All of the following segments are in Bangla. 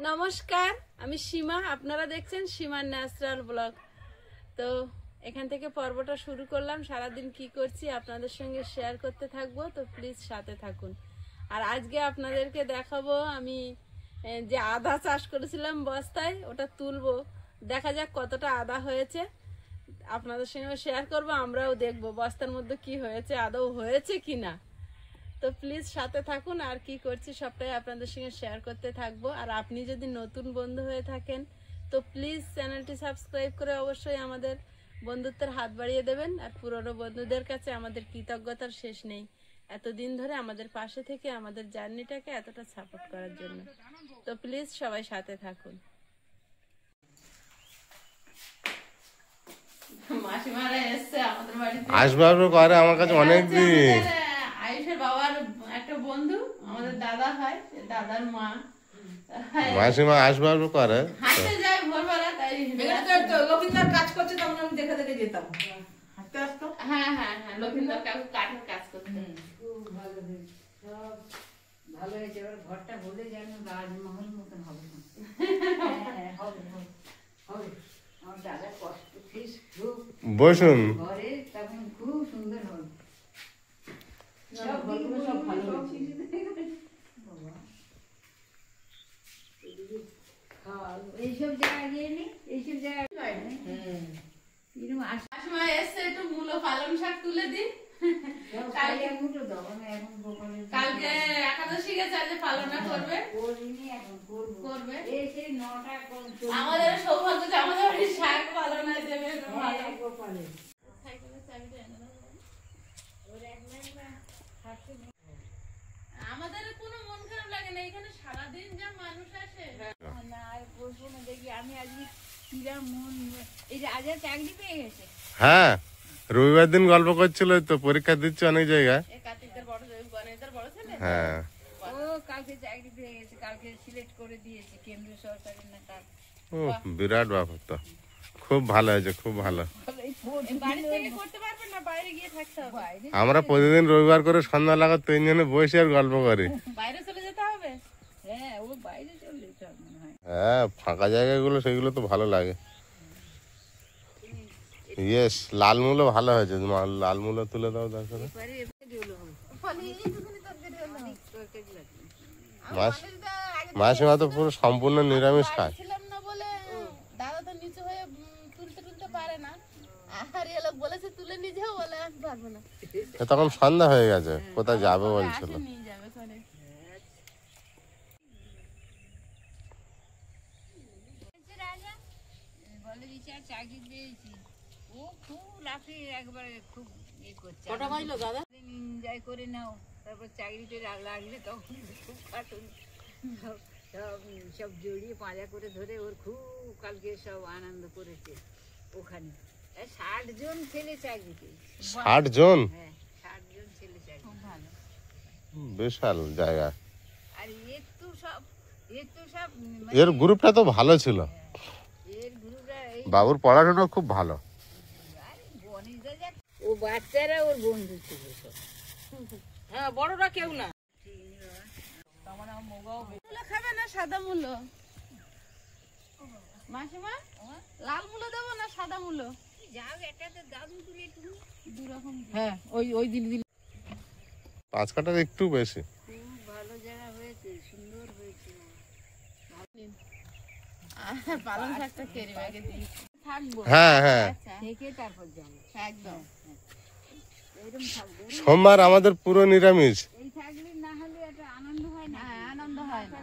নমস্কার, আমি সীমা। আপনারা দেখছেন সীমার ন্যাচারাল ব্লগ। তো এখান থেকে পর্বটা শুরু করলাম। সারাদিন কি করছি আপনাদের সঙ্গে শেয়ার করতে থাকবো, তো প্লিজ সাথে থাকুন। আর আজকে আপনাদেরকে দেখাবো আমি যে আদা চাষ করেছিলাম বস্তায়, ওটা তুলবো। দেখা যাক কতটা আদা হয়েছে, আপনাদের সঙ্গে শেয়ার করবো। আমরাও দেখবো বস্তার মধ্যে কি হয়েছে, আদৌ হয়েছে কি না। তো প্লিজ সাথে থাকুন, আর কি করছি সবটাই আপনাদের সঙ্গে শেয়ার করতে থাকবো। আর আপনি যদি নতুন বন্ধু হয়ে থাকেন তো প্লিজ চ্যানেলটি সাবস্ক্রাইব করে অবশ্যই আমাদের বন্ধুত্বের হাত বাড়িয়ে দেবেন। আর পুরনো বন্ধুদের কাছে আমাদের কৃতজ্ঞতার শেষ নেই, এতদিন ধরে আমাদের পাশে থেকে আমাদের জার্নিটাকে এতটা সাপোর্ট করার জন্য। তো প্লিজ সবাই সাথে থাকুন। মাসিমারা এসছে আমাদের বাড়িতে, আসবাবও করে আমার কাছে অনেকদিন। আয়ুষের বাবার একটা বন্ধু, আমাদের দাদা হয়, দাদার মা। মাসিমা আসবাবও করে, হাঁটতে যায় ভোরবেলা, তাই লক্ষিন্দার কাজ করছে, তখন আমি দেখে দেখে যেতাম হাঁটতে আসতাম। হ্যাঁ হ্যাঁ হ্যাঁ, লক্ষিন্দর কাকু কাঠের কাজ করতেন। খুব ভালো হয়েছে, সব ভালো হয়েছে। এবার ঘরটা বলে যেন রাজমহল মতন হবে না। হ্যাঁ, হবে হবে হবে। আমার দাদা কষ্ট ফিস খুব বসুন। ঘরে, তখন খুব সুন্দর হবে। সব গল্পগুলো সব ভালো হয়েছে। বাবা, এইসব জায়গায় গিয়ে নি, এইসব জায়গায় এরকম মাসিমা এসছে, একটু মূলো পালং শাক তুলে দিন। কালকে একাদশী গেছে, আজ পালনা করবে। করবে আমাদের সৌভাগ্য যে আমাদের বাড়ির শাক পালনা দেবে। আমাদের কোনো মন খারাপ লাগে না, এখানে সারাদিন যা মানুষ আসে। দেখি আমি আজকে কিরাম মন, এই যে আজ চাকরি পেয়ে গেছে। হ্যাঁ, রবিবার দিন গল্প করছিল, তো পরীক্ষা দিচ্ছে অনেক জায়গায়। হ্যাঁ, ও কালকে চাকরি পেয়ে গেছে, কালকে সিলেক্ট করে দিয়েছে কেন্দ্রীয় সরকারের না কাজ। ও বিরাট ব্যাপার তো, খুব ভালো হয়েছে, খুব ভালো। বাড়ি থেকে করতে পারবে না, বাইরে গিয়ে থাকতে হবে। আমরা প্রতিদিন রবিবার করে সন্ধ্যা লাগাত তিনজনে বসে আর গল্প করি। বাইরে চলে যেতে হবে। হ্যাঁ, ও বাইরে চলে যেতে হবে মনে হয়। হ্যাঁ, ফাঁকা জায়গাগুলো সেগুলো তো ভালো লাগে। ইয়েস, লাল মূলো ভালো হয়েছে, লাল মূলো তুলে দাও তারপরে। মাসিমা তো পুরো সম্পূর্ণ নিরামিষ খায়। ছিলাম না বলে দাদা তো নিচু হয়ে তুলতে পারে না। আর এ লোক বলেছে তুলে নিয়ে যাও, বলে আমি পারবো না। তখন সন্ধ্যা হয়ে গেছে, কোথায় যাবে বলছিল। নিয়ে যাবে করে। বলে দিচ্ছে চাকরি পেয়েছি, ও খুব লাফে একবারে খুব ইয়ে করছে। কটা বাজলো দাদা? এনজয় করে নাও, তারপর চাকরিতে লাগলে তখন খুব কাটুন সব জড়িয়ে পাঁজা করে ধরে ওর খুব কালকে সব আনন্দ করেছে ওখানে। 60 জন ছেলে চাকরি পেয়েছে। 60 জন? হ্যাঁ, 60 জন ছেলে চাকরি। খুব ভালো, বিশাল জায়গা। আর এর তো সব এর গ্রুপটা তো ভালো ছিল, এর গ্রুপটা এই বাবুর পড়াশোনা খুব ভালো। ও বাচ্চারা ওর বন্ধু ছিল সব। হ্যাঁ, বড়রা কেউ না। মূলো খাবে না সাদা মূলো? মাসিমা, লাল মূলো দেবো না সাদা মূলো? যাও, এটাতে দাম তুলে একটু দু রকম। হ্যাঁ, ওই দিল 5 কাটার একটু বেশি। খুব ভালো জায়গা হয়েছে, সুন্দর হয়েছে। পালং শাকটা কেরি ব্যাগে দিয়েছি। থাকবো। হ্যাঁ হ্যাঁ, আচ্ছা, থেকে তারপর যাবো। একদম। এরকম থাকবে, সোমবার আমাদের পুরো নিরামিষ। এই থাকলে না হলে একটা আনন্দ হয় না। হ্যাঁ, আনন্দ হয় না।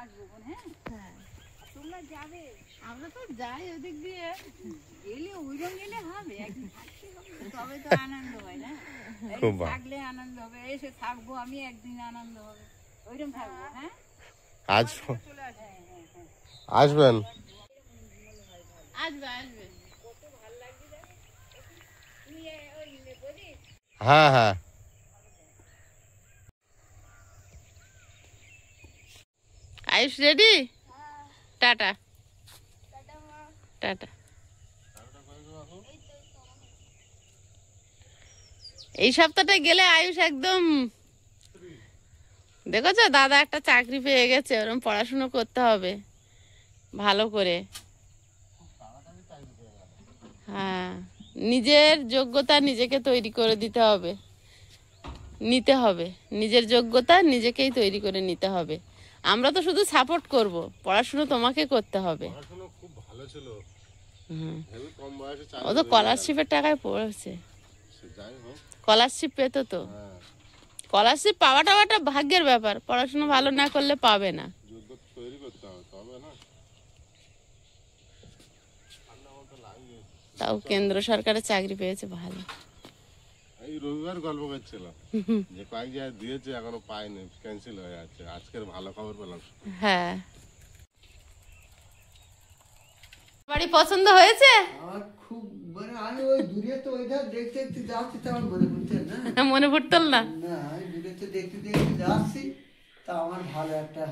আসবো বোন, হ্যাঁ হ্যাঁ, তোমরা যাবে। আমরা তো যাই ওদিক দিয়ে। গেলে ওইরকম গেলে হবে, একদিন থাকতে হবে, তবে তো আনন্দ হয় না। এই খুব ভালো। থাকলে আনন্দ হবে, এসে থাকবো আমি, একদিন আনন্দ হবে, ওইরকম থাকবো। হ্যাঁ, আজ চলে আসে। হ্যাঁ হ্যাঁ হ্যাঁ, আসবেন? আসবে আসবে। কত ভালো লাগছে দেখো। তুমি ওই বলি হ্যাঁ হ্যাঁ, আয়ুষ রেডি? Tata tata. এই সপ্তাহটা গেলে আয়ুষ একদম দেখেছো দাদা একটা চাকরি পেয়ে গেছে, ওরকম পড়াশুনো করতে হবে ভালো করে। হ্যাঁ, নিজের যোগ্যতা নিজেকে তৈরি করে দিতে হবে, নিতে হবে। নিজের যোগ্যতা নিজেকেই তৈরি করে নিতে হবে। আমরা তো শুধু সাপোর্ট করব, পড়াশুনো তোমাকে করতে হবে। পড়াশোনা খুব ভালো ছিল, হুম, হেবি কম বয়সে ও চাকরি তো হয়ে গেল। স্কলারশিপের টাকায় পড়েছে, সে যাই হোক, স্কলারশিপ পেতো তো। হ্যাঁ, স্কলারশিপ পাওয়াটা একটা ভাগ্যের ব্যাপার, পড়াশোনা ভালো না করলে পাবে না। যোগ্যতা তৈরি করতে হবে তবে না। তাও কেন্দ্র সরকারের চাকরি পেয়েছে, ভালো। এই রবিবার গল্প করছিলাম যে কয়েক জায়গায় দিয়েছে এখনো পাইনি, ক্যান্সেল হয়ে যাচ্ছে। আজকের ভালো খবর পেলাম। হ্যাঁ, বাড়ি পছন্দ হয়েছে? আমার খুব মানে আমি ওই দূরে তো ওইটা দেখতে দেখতে যাচ্ছি, তো আমার মনে পড়ছে না। মনে পড়তল না? না, আমি দূরে তো দেখতে দেখতে যাচ্ছি, তা আমার ভালো একটা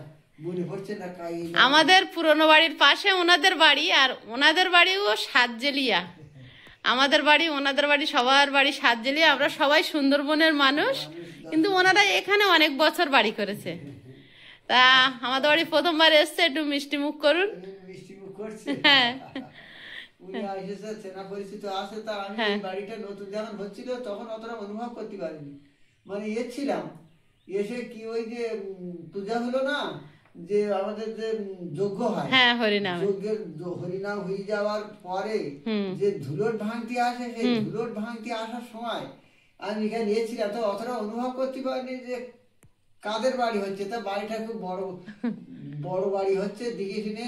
মনে পড়ছে না কাই। আমাদের পুরনো বাড়ির পাশে ওনাদের বাড়ি, আর ওনাদের বাড়িও সাতজেলিয়া। আমাদের বাড়ি ওনাদের বাড়ি, সবার বাড়ি সাতজেলিয়া। আমরা সবাই সুন্দরবনের মানুষ, কিন্তু ওনারা এখানে অনেক বছর বাড়ি করেছে। তা আমাদের বাড়ি প্রথমবার এসছে, একটু মিষ্টি মুখ করুন। মিষ্টি মুখ করছে। হ্যাঁ, উনি এসেছে, চেনা পরিচিত আছে। তা আমি এই বাড়িটা নতুন যখন হচ্ছিল তখন অতটা অনুভব করতে পারিনি, মানে ছিলাম। এসে কি ওই যে পূজা হলো না, যে আমাদের যে যজ্ঞ হয়, হ্যাঁ, হরিনাম। যজ্ঞের হরিনাম হয়ে যাওয়ার পরে যে ধুলোট ভাঙতি আসে, সেই ধুলোট ভাঙতি আসার সময় আমি এখানে ছিলাম, তো অতটা অনুভব করতে পারিনি যে কাদের বাড়ি হচ্ছে। তা বাড়িটা খুব বড় বড় বাড়ি হচ্ছে, দিকে শুনে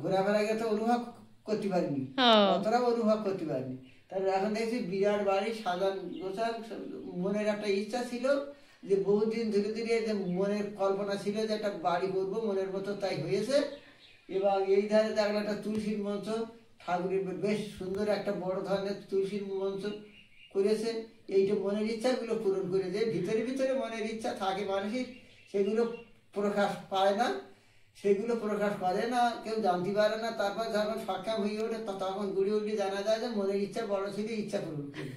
ঘোরাফেরা গেছে, অনুভব করতে পারিনি, অতটা অনুভব করতে পারিনি। তারপরে এখন দেখছি বিরাট বাড়ি, সাজান গোছান। মনের একটা ইচ্ছা ছিল যে বহুদিন ধীরে ধীরে যে মনের কল্পনা ছিল যে একটা বাড়ি করবো, মনের মতো তাই হয়েছে। এবং এই ধারে দেখলাম একটা তুলসীর মঞ্চ, ঠাকুরের বেশ সুন্দর একটা বড় ধরনের তুলসীর মঞ্চ করেছে। এইটা মনের ইচ্ছাগুলো পূরণ করে দেয়। ভিতরে ভিতরে মনের ইচ্ছা থাকে মানুষের, সেগুলো প্রকাশ পায় না, সেগুলো প্রকাশ করে না, কেউ জানতে পারে না। তারপর যখন সক্ষম হয়ে ওঠে তখন গুড়ি উঠে জানা যায় যে মনের ইচ্ছা বড় ছিল, ইচ্ছা পূরণ করে।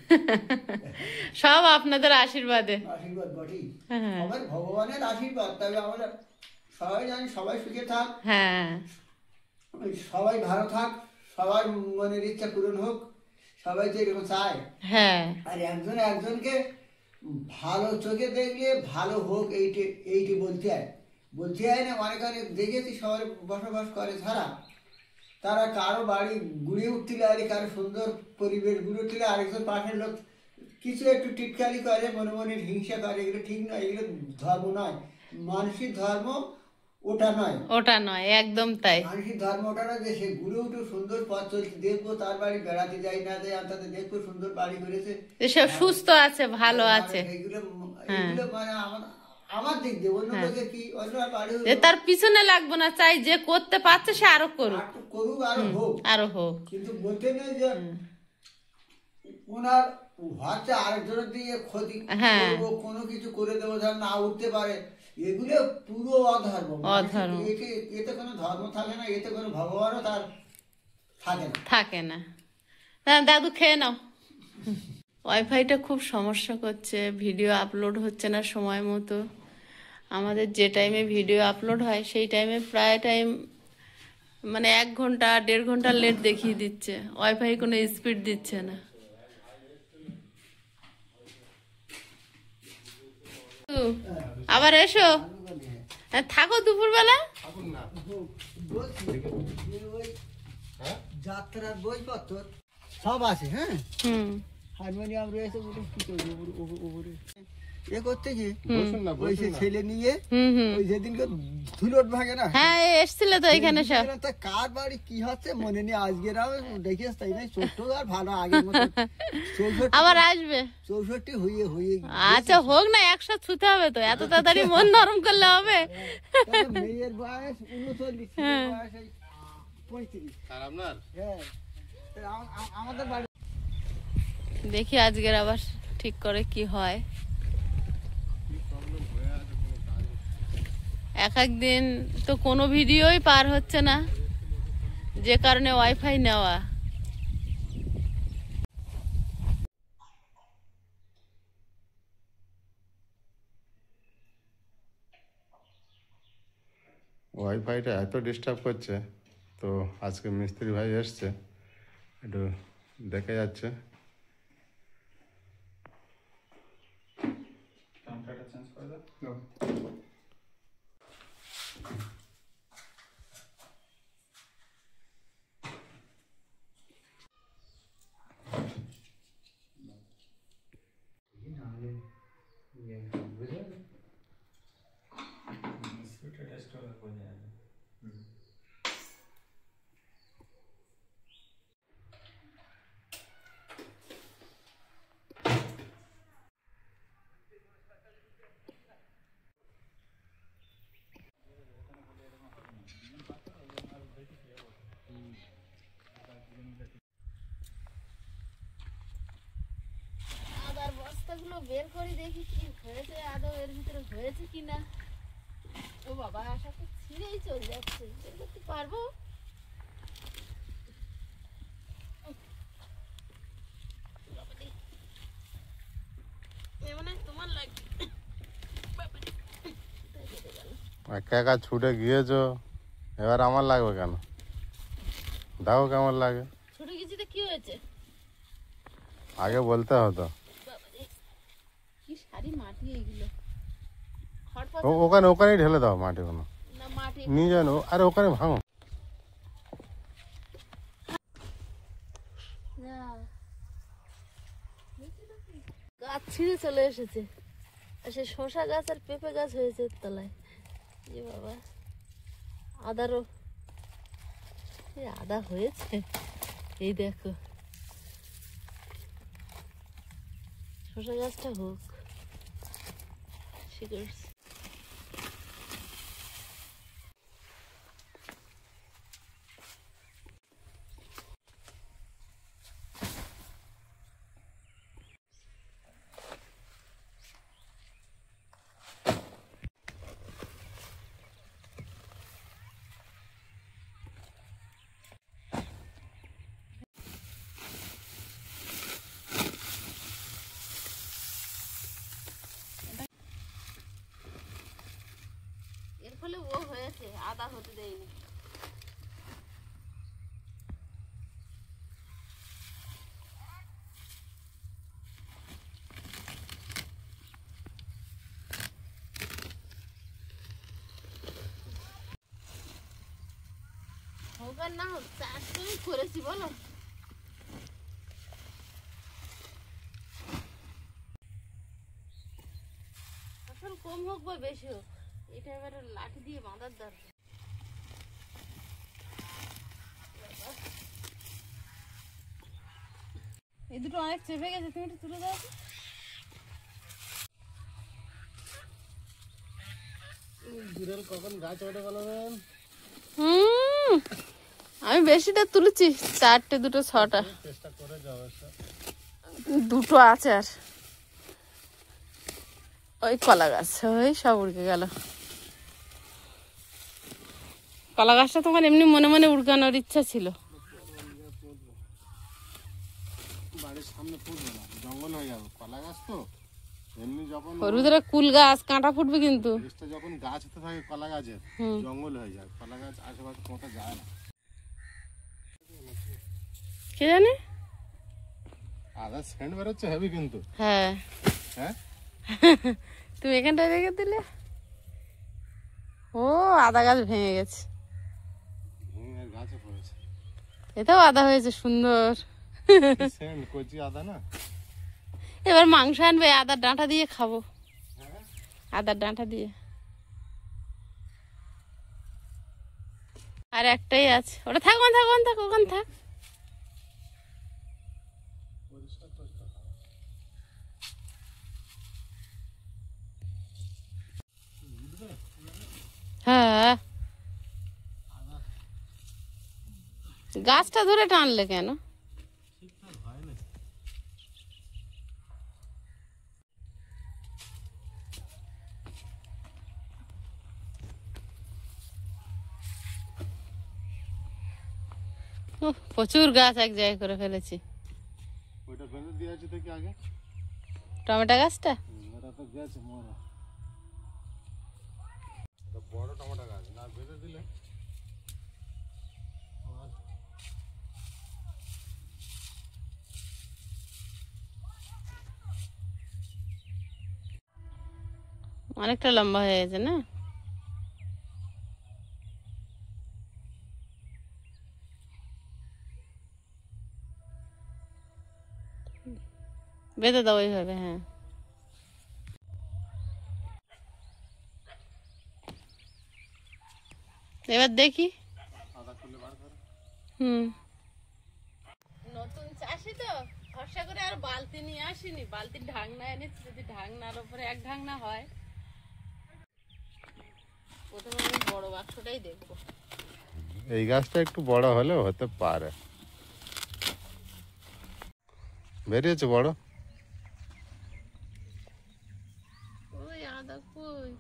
সব আপনাদের আশীর্বাদে। আশীর্বাদ বটেই, সবাই ভগবানের আশীর্বাদ। তবে আমরা সবাই জানি সবাই সুখে থাক, হ্যাঁ, সবাই ভালো থাক, সবার মনের ইচ্ছা পূরণ হোক, সবাই তো এরকম চায়। হ্যাঁ, আর একজন একজনকে ভালো চোখে দেখলে ভালো হোক এইটি বলতে হয় না। অনেক অনেক দেখেছি শহরে বসবাস করে ছাড়া, তারা কারো বাড়ি গুড়ে উঠলে আর কারো সুন্দর পরিবেশ গুড়ে উঠলে আরেকজন পাশের লোক কিছু একটু টিটকারি করে, মনে মনে হিংসা করে। এগুলো ঠিক নয়, এগুলো ধর্ম নয়। মানসিক ধর্ম ওটা নয়, ওটা নয়, একদম তাই। মানসিক ধর্ম ওটা নয় যে সে ঘুরে উঠে সুন্দর পথ চলছে, দেখবো তার বাড়ি, বেড়াতে যাই না যাই তাদের দেখবো সুন্দর বাড়ি করেছে, সে সুস্থ আছে, ভালো আছে। এগুলো মানে আমার দিক দিয়ে অন্য লোকের কি, অন্য বাড়ি যে তার পিছনে লাগবো না, চাই যে করতে পারছে সে আরো করুক, করুক, আরো হোক, আরো হোক। কিন্তু বলতে নেই যে ওনার হচ্ছে আরেকজনের দিয়ে ক্ষতি করবো, কোনো কিছু করে দেবো যেন না উঠতে পারে। এগুলো পুরো অধর্ম। এতে কোনো ধর্ম থাকে না, এতে কোনো ভগবানও তার থাকে না। দাদু খেয়ে নাও। ওয়াইফাইটা খুব সমস্যা করছে, ভিডিও আপলোড হচ্ছে না সময় মতো। আমাদের যে টাইমে ভিডিও আপলোড হয় সেই টাইমে প্রায় টাইম মানে 1 ঘন্টা 1.5 ঘন্টা লেট দেখিয়ে দিচ্ছে, ওয়াইফাই কোনো স্পিড দিচ্ছে না। আবার এসো, থাকো দুপুরবেলা। যাত্রার বইপত্র সব আছে, হ্যাঁ, হারমোনিয়াম রয়েছে, কি করবো এ করতে গিয়ে ওই ছেলে নিয়ে ওই যেদিনকে ধুলোট ভাঙে না, হ্যাঁ এসছিল তো এখানে সব। কার বাড়ি কি হচ্ছে মনে নেই, আজকের দেখিস তাই নাই, ছোট্ট আর ভালো আগের মতো 64 আবার আসবে 64 হয়ে আচ্ছা হোক না, 100 ছুতে হবে তো, এত তাড়াতাড়ি মন নরম করলে হবে। মেয়ের বয়স 39, ছেলের বয়স 35। আর আপনার হ্যাঁ, আমাদের বাড়ি দেখি আজকের আবার ঠিক করে কি হয়। এক দিন তো কোনো ভিডিওই পার হচ্ছে না, যে কারণে ওয়াইফাই নেওয়া। ওয়াইফাইটা এত ডিস্টার্ব করছে, তো আজকে মিস্ত্রি ভাই এসছে, একটু দেখে যাচ্ছে। আদার বস্তাগুলো বের করে দেখি কি হয়েছে, আদৌ এর ভিতরে হয়েছে কিনা। ও বাবা, আশা তো ছিঁড়েই চলে যাচ্ছে, বের করতে পারবো? তোমার লাগবে। একা একা ছুটে গিয়েছো, এবার আমার লাগবে কেন? দাও কেমন লাগে, ছোট কিছুতে কি হয়েছে? আগে বলতে হতো। কি সারি মাটি এগুলো, ওখানে ওখানেই ঢেলে দাও মাটিগুলো, না মাটি নিয়ে জানো, আরে ওখানে ভাঙো। গাছ ছিঁড়ে চলে এসেছে, আর সে শশা গাছ আর পেঁপে গাছ হয়েছে এর তলায়। এ বাবা, আদারও আদা হয়েছে, এই দেখো। শশা গাছটা হোক, শিকড়। এর ফলে ও হয়েছে, আদা হতে দেয়নি। হোক আর না হোক, চাষ তো আমি করেছি বলো। ফসল কম হোক বা বেশি হোক, এটা এবারে লাঠি দিয়ে বাঁধার দরকার। এই দুটো অনেক চেপে গেছে, তুমি একটু তুলে দাও। কখন গাছ ওঠে বলো? আমি বেশিটা তুলেছি, 4টে, 2টো, 6টা, চেষ্টা করে যাও। 2টো আছে। আর ওই কলা গাছ, ওই সব উড়কে গেল। কলা গাছটা তোমার এমনি মনে মনে উড়কানোর ইচ্ছা ছিল। বাড়ির সামনে ফুটবে না, জঙ্গল হয়ে যাবে, কলা গাছ তো। এমনি যখন ওর ভিতরে কুল গাছ, কাঁটা ফুটবে কিন্তু। যখন গাছ হতে থাকে কলা গাছের, জঙ্গল হয়ে যায়, কলা গাছ আশেপাশে কোথাও যায় না। কে জানে, আদা সেন্ট বেরোচ্ছে হেভি কিন্তু। হ্যাঁ হ্যাঁ, তুমি এখানটায় রেখে দিলে। ও আদা গাছ ভেঙে গেছে, গাছে পড়েছে। এটাও আদা হয়েছে সুন্দর। সেন্ট কচি আদা না। এবার মাংস আনবে, আদার ডাঁটা দিয়ে খাবো, আদার ডাঁটা দিয়ে। আর একটাই আছে, ওটা থাক, ওখানে থাক। হ্যাঁ, গাছটা ধরে টানলে কেন? প্রচুর গাছ এক জায়গায় করে ফেলেছি। ওইটা ফেলে দিয়েছি দেখি আগে, টমেটো গাছটা ওটা তো গেছে মরা। বড় টমেটো গাছ না বেঁধে দিলে অনেকটা লম্বা হয়ে গেছে না? বেঁধে দাও ওইভাবে। হ্যাঁ, এবার দেখি। আদা খুলে বার করো। নতুন চাষি তো ভরসা করে আর বালতি নিয়ে আসিনি, বালতির ঢাকনা এনেছি, যদি ঢাকনার উপরে এক ঢাকনা হয়। প্রথমে আমি বড় বাক্সটাই দেখবো। এই গাছটা একটু বড় হলেও হতে পারে। বেরিয়েছে বড়। ওই আদা কই?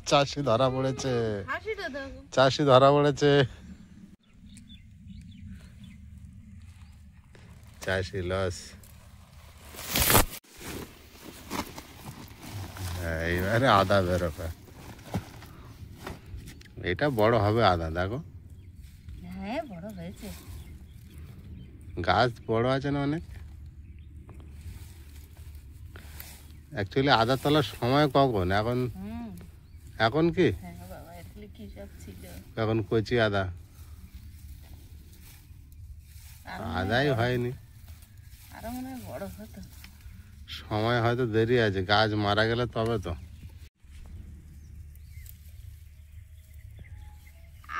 চাষি ধরা পড়েছে, হাসিটা দেখো। চাষি ধরা পড়েছে, চাষি লস। এইবারে আদা বেরোবে, এটা বড় হবে আদা। দেখো হ্যাঁ, বড় হয়েছে। গাছ বড় আছে না অনেক। অ্যাকচুয়ালি আদা তোলার সময় কখন? এখন এখন কি? হ্যাঁ বাবা, এগুলি কি সব ছিল। এখন কচি আদা, আদাই হয়নি। আরো মনে হয় বড় হতো। সময় হয়তো দেরি আছে, গাছ মারা গেলে তবে তো।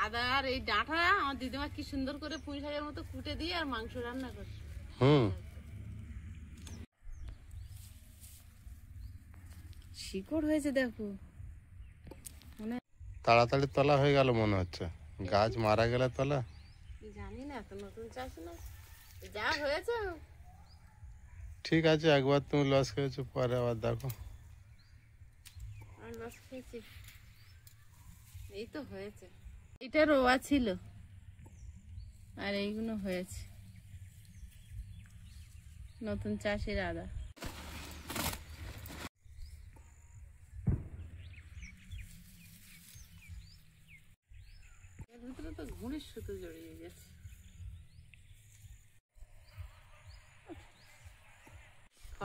আদা আর এই ডাঁটা আমার দিদিমা কি সুন্দর করে পুঁই শাকের মতো কুটে দিয়ে আর মাংস রান্না করছে। শিকড় হয়েছে দেখো। তাড়াতাড়ি তোলা হয়ে গেল মনে হচ্ছে, গাছ মারা গেলে তোলা। জানি না, তো নতুন চাষ না, যা হয়েছে। ঠিক আছে, একবার তুমি লস খেয়েছো, পরে আবার দেখো। আমি লস খেয়েছি। এই তো হয়েছে, এটা রোয়া ছিল আর এইগুলো হয়েছে। নতুন চাষের আদা। এর ভিতরে তো ঘুড়ির সুতো জড়িয়ে গেছে।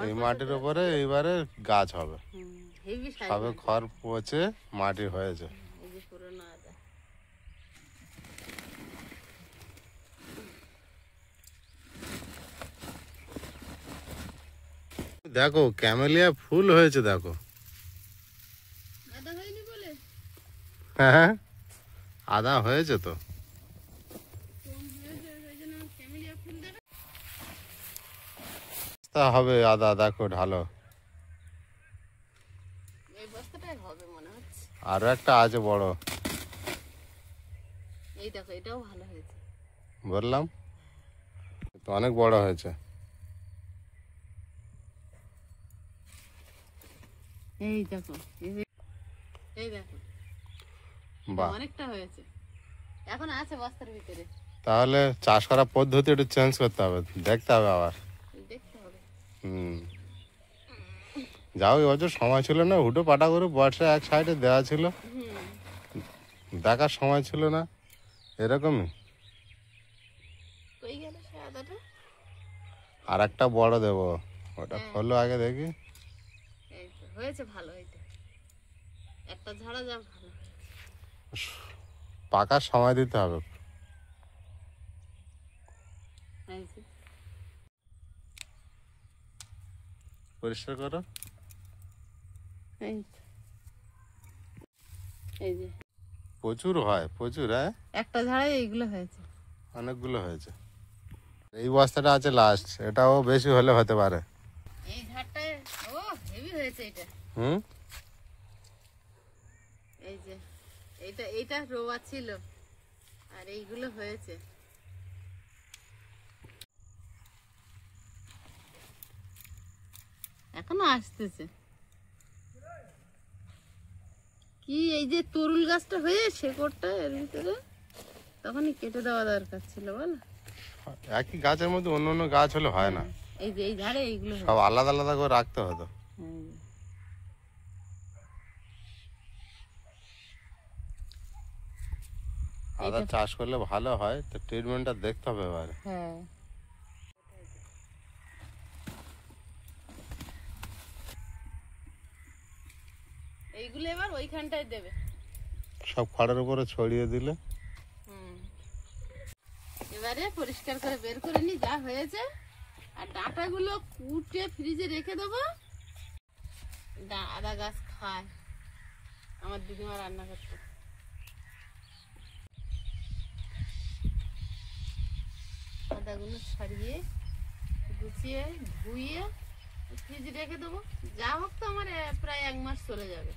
এই মাটির উপরে এইবারে গাছ হবে, হেভি সাইজ। সবে খড় পচে মাটি হয়েছে। এই যে পুরোনো আদা। দেখো ক্যামেলিয়া ফুল হয়েছে, দেখো। আদা হয়নি বলে? হ্যাঁ, আদা হয়েছে তো। তা হবে আদা, দেখো ঢালো। এই বস্তাটাই হবে মনে হচ্ছে। আরো একটা আছে বড়, এই দেখো, এটাও ভালো হয়েছে। বললাম তো, অনেক বড় হয়েছে। এই দেখো, এই দেখো, বাহ, অনেকটা হয়েছে। এখন আছে বস্তার ভিতরে। তাহলে চাষ করার পদ্ধতি একটু চেঞ্জ করতে হবে, দেখতে হবে আবার। দেখতে হবে। যাও, এবছর সময় ছিল না, হুটো পাটা করে বর্ষা এক সাইডে দেওয়া ছিল, দেখার সময় ছিল না, এরকমই। কই গেল সে আদাটা? আর একটা বড় দেবো, ওটা খোলো আগে দেখি। এই তো হয়েছে, ভালো। এটা একটা ঝাড়া যা ভালো। পাকার সময় দিতে হবে। এই যে, পরিষ্কার করো। এই তো, এই যে প্রচুর হয়, প্রচুর। হ্যাঁ, একটা ঝাড়াই এইগুলো হয়েছে। অনেকগুলো হয়েছে। এই বস্তাটা আছে লাস্ট, এটাও বেশি হলে হতে পারে। এই ঝাড়টায় ও হেভি হয়েছে এটা। এই যে এইটা রোয়া ছিল আর এইগুলো হয়েছে। এখনো আসতেছে। কি এই যে তরুল গাছটা হয়ে শেকড়টা এর ভিতরে, তখনই কেটে দেওয়া দরকার ছিল বল। একই গাছের মধ্যে অন্য অন্য গাছ হলে হয় না, এই যে এই ঝাড়ে এইগুলো সব আলাদা আলাদা করে রাখতে হতো। আদা চাষ করলে ভালো হয়, তো ট্রিটমেন্টটা দেখতে হবে এবারে। হ্যাঁ, এইগুলো এবার ওইখানটায় দেবে। সব খড়ের উপরে ছড়িয়ে দিলে। এবারে পরিষ্কার করে বের করে নি যা হয়েছে, আর ডাঁটাগুলো কুটে ফ্রিজে রেখে দেবো। আদা গাছ খায়, আমার দিদিমা রান্না করতে। আদাগুলো ছাড়িয়ে গুছিয়ে ধুয়ে ফ্রিজে রেখে দেবো। যা হোক তো আমার প্রায় 1 মাস চলে যাবে।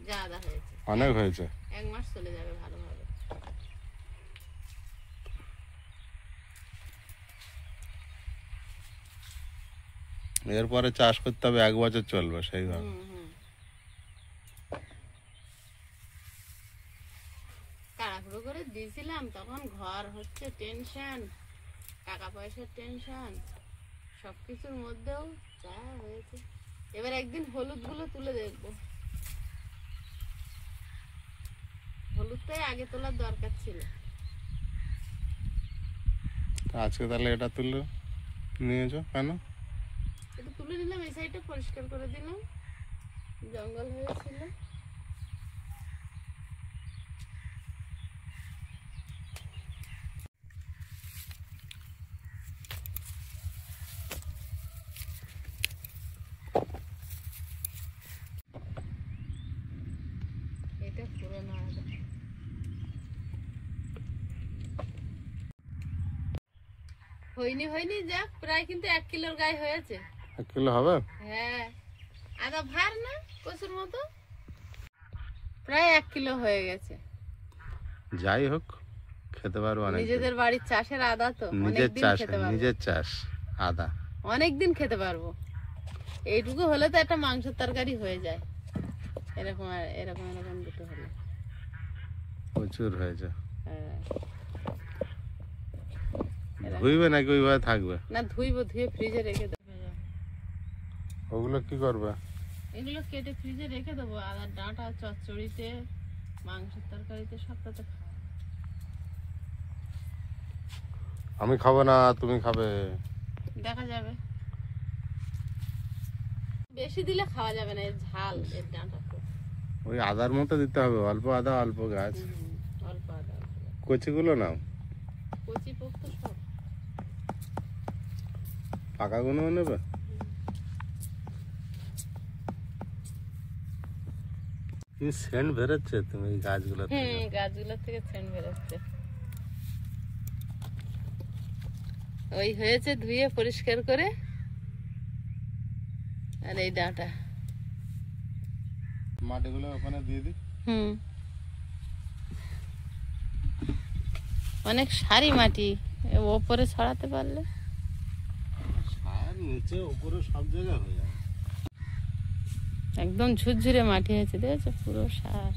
যা আদা হয়েছে অনেক হয়েছে, 1 মাস চলে যাবে ভালোভাবে। এরপরে চাষ করতে হবে, 1 বছর চলবে সেইভাবে। তাড়াহুড়ো করে দিয়েছিলাম, তখন ঘর হচ্ছে টেনশন, টাকা পয়সার টেনশন, সবকিছুর মধ্যেও যা হয়েছে। এবার একদিন হলুদগুলো তুলে দেখবো। হলুদটাই আগে তোলার দরকার ছিল। আজকে তাহলে এটা তুলে নিয়েছো কেন? এটা তুলে নিলাম, এই সাইডটা পরিষ্কার করে দিলাম, জঙ্গল হয়েছিল। এটা পুরোনো আদা। হয়নি যাক, প্রায় কিন্তু 1 কিলোর গায়ে হয়েছে। 1 কিলো হবে? হ্যাঁ, আদা ভার না কচুর মতো, প্রায় 1 কিলো হয়ে গেছে। যাই হোক, খেতে পারবো অনেক। নিজেদের বাড়ির চাষের আদা তো নিজের চাষ, নিজের চাষ আদা অনেকদিন খেতে পারবো। এইটুকু হলে তো একটা মাংসের তরকারি হয়ে যায়। এরকম এরকম দুটো হলে প্রচুর হয়েছে। হ্যাঁ, ধুইবে নাকি ওইভাবে থাকবে? না ধুইবো, ধুয়ে ফ্রিজে রেখে দেবো। ওগুলো কি করবে? এগুলো কেটে ফ্রিজে রেখে দেবো। আদার ডাঁটা চচ্চড়িতে, মাংসের তরকারিতে, সবটাতে খাওয়া। আমি খাবো না, তুমি খাবে। দেখা যাবে, বেশি দিলে খাওয়া যাবে না, এর ঝাল, এর ডাঁটা তো। ওই আদার মতো দিতে হবে, অল্প আদা অল্প গাছ। অল্প আদা, কচিগুলো নাও, কচি পোক্ত সব। পাকাগুলো নেবে? কি সেন্ট বেরোচ্ছে তুমি এই গাছগুলো থেকে? গাছগুলো থেকে সেন্ট বেরোচ্ছে। ওই হয়েছে ধুয়ে পরিষ্কার করে। আর এই ডাঁটা মাটিগুলো ওখানে দিয়ে দিই। অনেক সারি মাটি, ওপরে ছড়াতে পারলে। আর নিচে উপরে সব জায়গায় হয়ে যায়। একদম ঝুরঝুরে মাটি হয়েছে, দেখেছো, পুরো সার।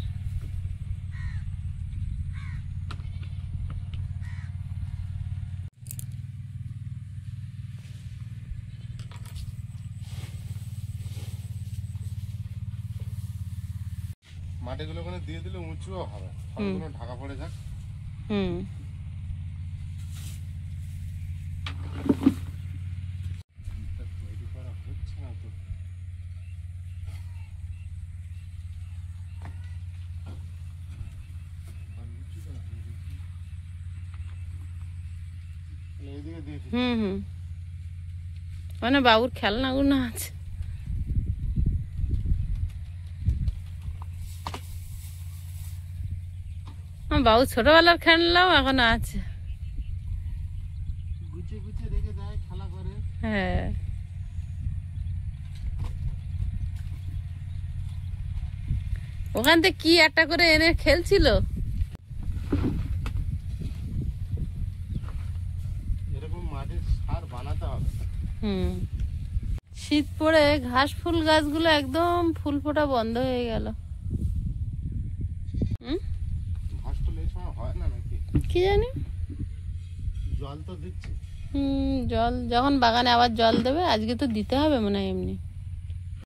মাটিগুলো ওখানে দিয়ে দিলে উঁচুও হবে, ফলগুলো ঢাকা পড়ে যাক। তৈরি করা হচ্ছে না তো। এইদিকে দিয়েছি। মানে বাবুর খেলনাগুলো আছে। বাবু ছোটবেলার খেলনাও এখনো আছে। গুছিয়ে গুছিয়ে রেখে যায়, খেলা করে। হ্যাঁ, ওখান থেকে কি একটা করে এনে খেলছিল। এরকম মাটির সার বানাতে হবে। শীত পড়ে ঘাস ফুল গাছগুলো একদম ফুল ফোটা বন্ধ হয়ে গেল। ঘাস ফুল এই সময় হয় না নাকি কি জানি। জল তো দিচ্ছি। জল যখন বাগানে আবার জল দেবে, আজকে তো দিতে হবে মনে হয় এমনি।